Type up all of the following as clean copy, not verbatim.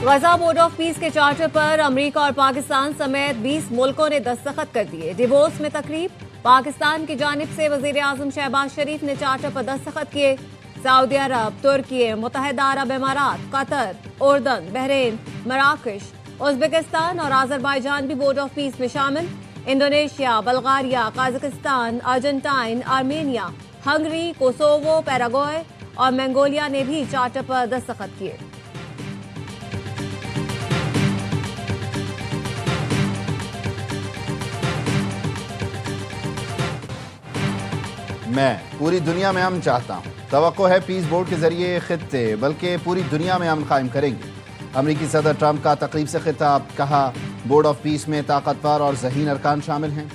Gaza board of peace के charter पर America और पाकिस्तान समेत 20 मुल्कों ने दस्तखत कर दिए। डिवोर्स में तकरीब, पाकिस्तान की जानिब से वजीर आजम शहबाज शरीफ ने चार्टर पर दस्तखत किए। सऊदी अरब, तुर्की, मुत्तहिदा अरब इमारात, कतर, उर्दन, बहरीन, मराकश, उज्बेकिस्तान और आजरबाईजान भी बोर्ड ऑफ पीस में शामिल। Indonesia, Bulgaria, Kazakhstan, Argentine, Armenia, Hungary, Kosovo, Paraguay और मंगोलिया ने भी चार्टर पर दस्तखत किए। मैं पूरी दुनिया में अमन चाहता हूँ। तवक्को है पीस बोर्ड के जरिए खित्ते बल्कि पूरी दुनिया में अमन कायम करेंगे। अमरीकी सदर ट्रंप का तकरीब से खिताब, कहा बोर्ड ऑफ पीस में ताकतवर और ज़हीन अरकान शामिल हैं।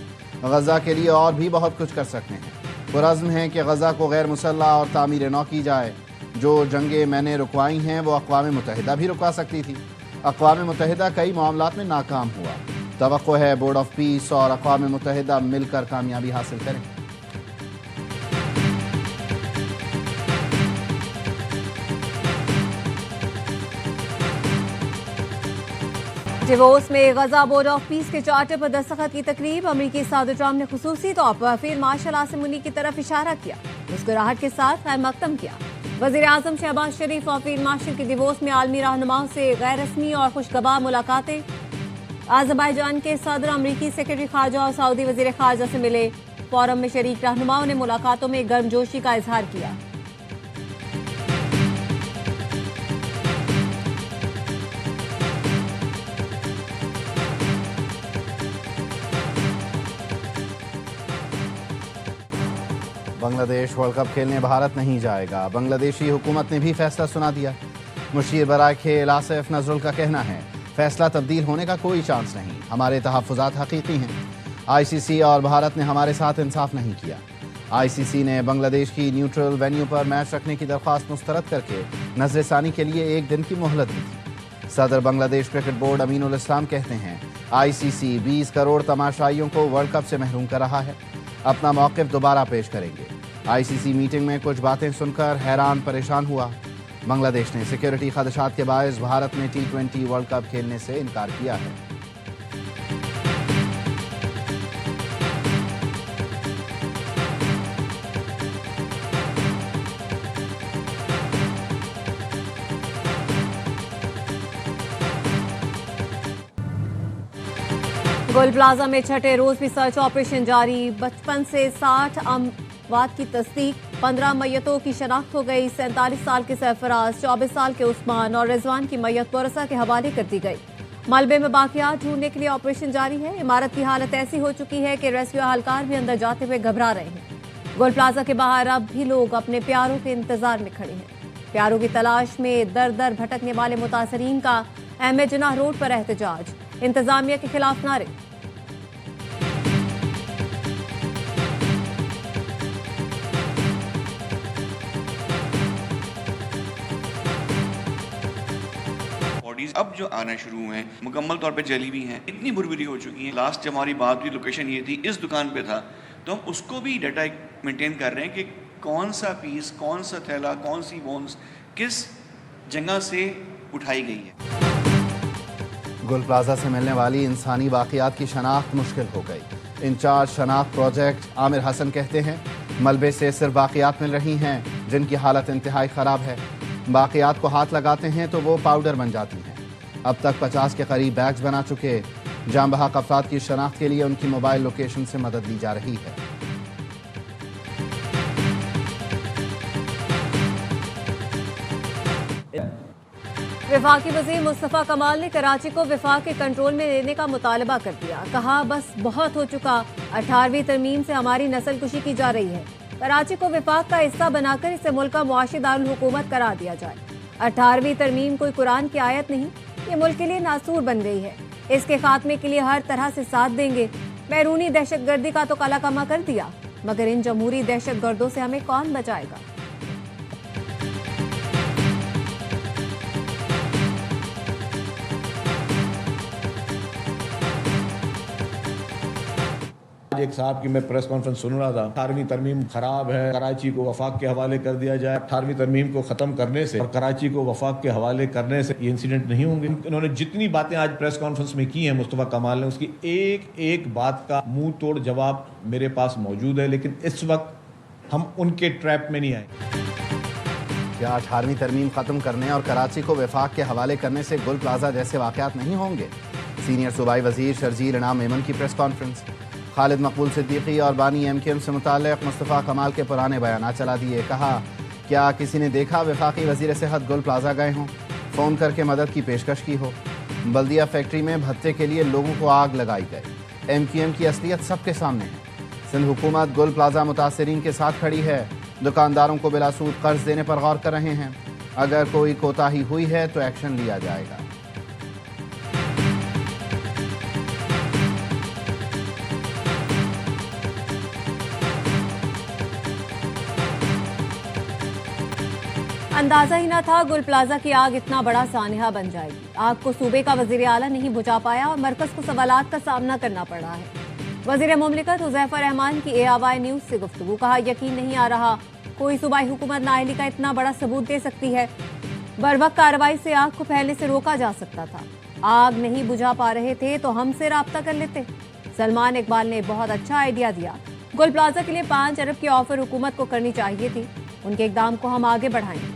गजा के लिए और भी बहुत कुछ कर सकते हैं। पुरज़्म है कि गजा को गैर मुसल्लह और तामीर नौ की जाए। जो जंगें मैंने रुकवाई हैं वो अक़वाम मुत्तहिदा भी रुकवा सकती थी। अक़वाम मुत्तहिदा कई मामलात में नाकाम हुआ। तवक्को है बोर्ड ऑफ पीस और अक़वाम मुत्तहिदा मिलकर कामयाबी हासिल करें। डिवोर्स में गजा बोर्ड ऑफ पीस के चार्टर पर दस्तखत की तकरीब। अमरीकी सदर ट्रंप ने खुसूसी तौर पर फील्ड मार्शल आसिम मुनी की तरफ इशारा किया, मुस्कुराहट के साथ खैर मकदम किया। वजीर आजम शहबाज शरीफ और फील्ड मार्शल की डिवोर्स में आलमी रहनुमाओं से गैर रस्मी और खुशगवार मुलाकातें। आज़रबाईजान के सदर, अमरीकी सेक्रेटरी खारजा और सऊदी वजीर खारजा से मिले। फोरम में शरीक रहनुमाओं ने मुलाकातों में गर्मजोशी का इजहार किया। बांग्लादेश वर्ल्ड कप खेलने भारत नहीं जाएगा। बांग्लादेशी हुकूमत ने भी फैसला सुना दिया। मुशीर बराए खेल आसिफ नजरुल का कहना है, फैसला तब्दील होने का कोई चांस नहीं। हमारे तहफ़्फ़ुज़ात हकीकी हैं। आईसीसी और भारत ने हमारे साथ इंसाफ नहीं किया। आईसीसी ने बांग्लादेश की न्यूट्रल वेन्यू पर मैच रखने की दरख्वास्त मुस्तरद करके नज़रसानी के लिए 1 दिन की मोहलत दी थी। सदर बांग्लादेश क्रिकेट बोर्ड अमीनुल इस्लाम कहते हैं, आईसीसी 20 करोड़ तमाशाइयों को वर्ल्ड कप से महरूम कर रहा है। अपना मौक़िफ़ दोबारा पेश करेंगे। आईसीसी मीटिंग में कुछ बातें सुनकर हैरान परेशान हुआ। बांग्लादेश ने सिक्योरिटी खदशात के बायस भारत में T20 वर्ल्ड कप खेलने से इनकार किया है। गोल प्लाजा में छठे रोज भी सर्च ऑपरेशन जारी। 55 से 60 अमवात की तस्दीक, 15 मैयतों की शनाख्त हो गई। 47 साल के सरफराज, 24 साल के उस्मान और रिजवान की मैयत पुरसा के हवाले कर दी गई। मलबे में बाकियात ढूंढने के लिए ऑपरेशन जारी है। इमारत की हालत ऐसी हो चुकी है कि रेस्क्यू एहलकार भी अंदर जाते हुए घबरा रहे हैं। गोल प्लाजा के बाहर अब भी लोग अपने प्यारों के इंतजार में खड़े हैं। प्यारों की तलाश में दर दर भटकने वाले मुतासरीन का अहमद जिन्नाह रोड पर एहतजाज, इंतजामिया के खिलाफ नारे। अब जो आना शुरू हुए हैं मुकम्मल तौर पे जली भी हैं, इतनी बुरबुरी हो चुकी हैं। लास्ट जब हमारी बात हुई लोकेशन ये थी, इस दुकान पे था, तो हम उसको भी डाटा मेंटेन कर रहे हैं कि कौन सा पीस, कौन सा थैला, कौन सी बोन्स किस जगह से उठाई गई है। गुल प्लाजा से मिलने वाली इंसानी बाकियात की शनाख्त मुश्किल हो गई। इंचार्ज शनाख्त प्रोजेक्ट आमिर हसन कहते हैं, मलबे से सिर्फ बाकियात मिल रही हैं जिनकी हालत इंतहाई ख़राब है। बाकियात को हाथ लगाते हैं तो वो पाउडर बन जाती हैं। अब तक 50 के करीब बैग्स बना चुके। जाम बहक अफराद की शनाख्त के लिए उनकी मोबाइल लोकेशन से मदद ली जा रही है। वफाकी वज़ीर मुस्तफ़ा कमाल ने कराची को वफाक के कंट्रोल में लेने का मुतालबा कर दिया। कहा, बस बहुत हो चुका। 18वीं तरमीम से हमारी नस्ल कुशी की जा रही है। कराची को वफाक का हिस्सा बनाकर इसे मुल्क का मुआशी दारुल हुकूमत करार दिया जाए। 18वीं तरमीम कोई कुरान की आयत नहीं, ये मुल्क के लिए नासूर बन गई है। इसके खात्मे के लिए हर तरह से साथ देंगे। बैरूनी दहशतगर्दी का तो काला कमा कर दिया, मगर इन जमहूरी दहशतगर्दों से हमें कौन बचाएगा। एक साहब की मैं प्रेस कॉन्फ्रेंस सुन रहा था, 18वीं तरमीम खराब है, कराची को वफाक के हवाले कर दिया जाए। 18वीं तरमीम को खत्म करने से और कराची को वफाक के हवाले करने से ये इंसिडेंट नहीं होंगे। इन्होंने जितनी बातें आज प्रेस कॉन्फ्रेंस में की हैं मुस्तफा कमाल ने, उसकी एक एक बात का मुंह तोड़ जवाब मेरे पास मौजूद है, लेकिन इस वक्त हम उनके ट्रैप में नहीं आए। क्या 18वीं तरमीम खत्म करने और कराची को वफाक के हवाले करने से गुल प्लाजा जैसे वाकयात नहीं होंगे? सीनियर सूबाई वजीर शर्जील इनाम मेमन की प्रेस कॉन्फ्रेंस। खालिद मकबूल सिद्दीकी और बानी MKM से मुताल्लिक़ मुस्तफ़ा कमाल के पुराने बयान चला दिए। कहा, क्या किसी ने देखा वफाकी वजीर सेहत गुल प्लाजा गए हों, फ़ोन करके मदद की पेशकश की हो? बल्दिया फैक्ट्री में भत्ते के लिए लोगों को आग लगाई गई। MKM की असलियत सबके सामने है। सिंध हुकूमत गुल प्लाजा मुतासरीन के साथ खड़ी है। दुकानदारों को बिलासूद कर्ज देने पर गौर कर रहे हैं। अगर कोई कोताही हुई है तो एक्शन लिया जाएगा। अंदाजा ही न था गुल प्लाजा की आग इतना बड़ा सानहा बन जाएगी। आग को सूबे का वजीर आला नहीं बुझा पाया और मरकज को सवालात का सामना करना पड़ा है। वजीर मुमलिकत हुज़ैफा रहमान की ARY न्यूज से गुफ्तगू। कहा, यकीन नहीं आ रहा कोई सूबाई हुकूमत नाअहली का इतना बड़ा सबूत दे सकती है। बरवक्त कार्रवाई से आग को फैलने से रोका जा सकता था। आग नहीं बुझा पा रहे थे तो हमसे राब्ता कर लेते। सलमान इकबाल ने बहुत अच्छा आइडिया दिया। गुल प्लाजा के लिए 5 अरब की ऑफर हुकूमत को करनी चाहिए थी। उनके इकदाम को हम आगे बढ़ाएंगे।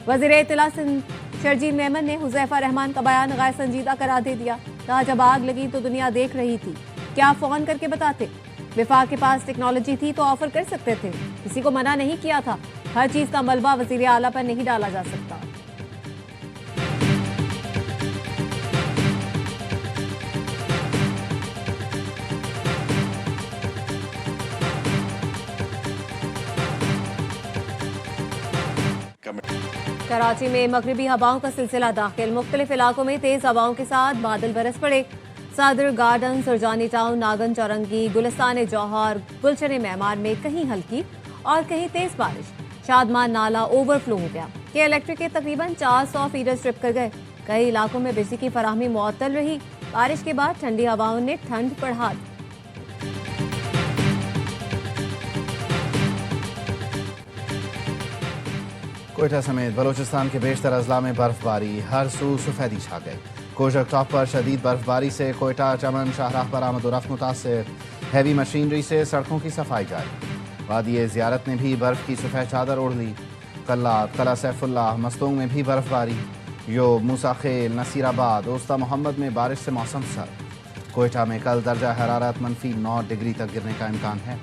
वज़ीर इत्तला शर्जील मेमन ने हुज़ैफा रहमान का बयान गैर संजीदा करार दे दिया। कहा, जब आग लगी तो दुनिया देख रही थी, क्या फ़ोन करके बताते? विफाक के पास टेक्नोलॉजी थी तो ऑफर कर सकते थे, किसी को मना नहीं किया था। हर चीज़ का मलबा वज़ीर आला पर नहीं डाला जा सकता। कराची में मगरिबी हवाओं का सिलसिला दाखिल। मुख्तलिफ इलाकों में तेज हवाओं के साथ बादल बरस पड़े। सदर गार्डन, सुरजानी टाउन, नागन चौरंगी, गुलिस्तान जौहर, गुलशन मेहमान में कहीं हल्की और कहीं तेज बारिश। शादमान नाला ओवरफ्लो हो गया। के इलेक्ट्रिक के तकरीबन 400 फीडर स्ट्रिप कर गए। कई इलाकों में बिजली की फराहमी मुअत्तल रही। बारिश के बाद ठंडी हवाओं ने ठंड बढ़ा दी। कोयटा समेत बलोचिस्तान के बेशतर अजला में बर्फबारी, हर सू सफेदी छा गई। कोशक टॉप पर शदीद बर्फबारी से कोयटा चमन शाहराह पर आमद-ओ-रफ्त मुतासिर। हैवी मशीनरी से सड़कों की सफाई जारी। वादी ज़ियारत ने भी बर्फ की सफ़ेद चादर ओढ़ ली। कल्लात, कला सैफुल्लाह, मस्तोंग में भी बर्फबारी। योब, मूसा खेल, नसीराबाद, ओस्ता मोहम्मद में बारिश से मौसम सर्द। कोयटा में कल दर्जा हरारत -9 डिग्री तक गिरने का इम्कान है।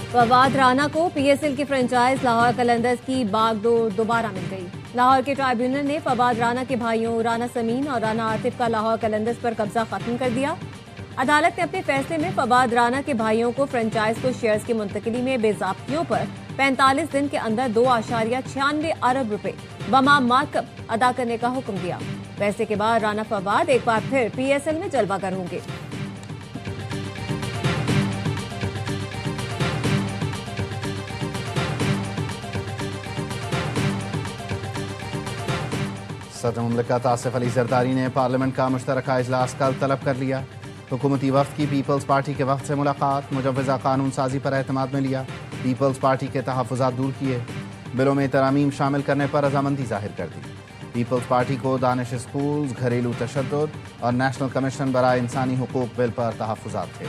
फवाद राना को PSL की फ्रेंचाइज लाहौर कलंदर्स की बागडोर दोबारा मिल गई। लाहौर के ट्राइब्यूनल ने फवाद राना के भाइयों राना समीन और राना आतिफ का लाहौर कलंदर्स पर कब्जा खत्म कर दिया। अदालत ने अपने फैसले में फवाद राना के भाइयों को फ्रेंचाइज को शेयर्स की मुंतकिली में बेज़ाब्तियों पर 45 दिन के अंदर 2.96 अरब रुपए बमा मार्कअप अदा करने का हुक्म दिया। फैसले के बाद राना फवाद एक बार फिर PSL में जलवागर होंगे। सदर मुमलिकत आसिफ अली जरदारी ने पार्लियामेंट का मुश्तरका इजलास कल तलब कर लिया। हुकूमती वफ्द की पीपल्स पार्टी के वफ्द से मुलाकात, मुजव्वज़ा कानून साजी पर एतमाद में लिया। पीपल्स पार्टी के तहफ़्फ़ुज़ात दूर किए। बिलों में तरामीम शामिल करने पर रजामंदी जाहिर कर दी। पीपल्स पार्टी को दानिश स्कूल्स, घरेलू तशद्दुद और नेशनल कमीशन बराए इंसानी हुकूक बिल पर तहफ़्फ़ुज़ात थे।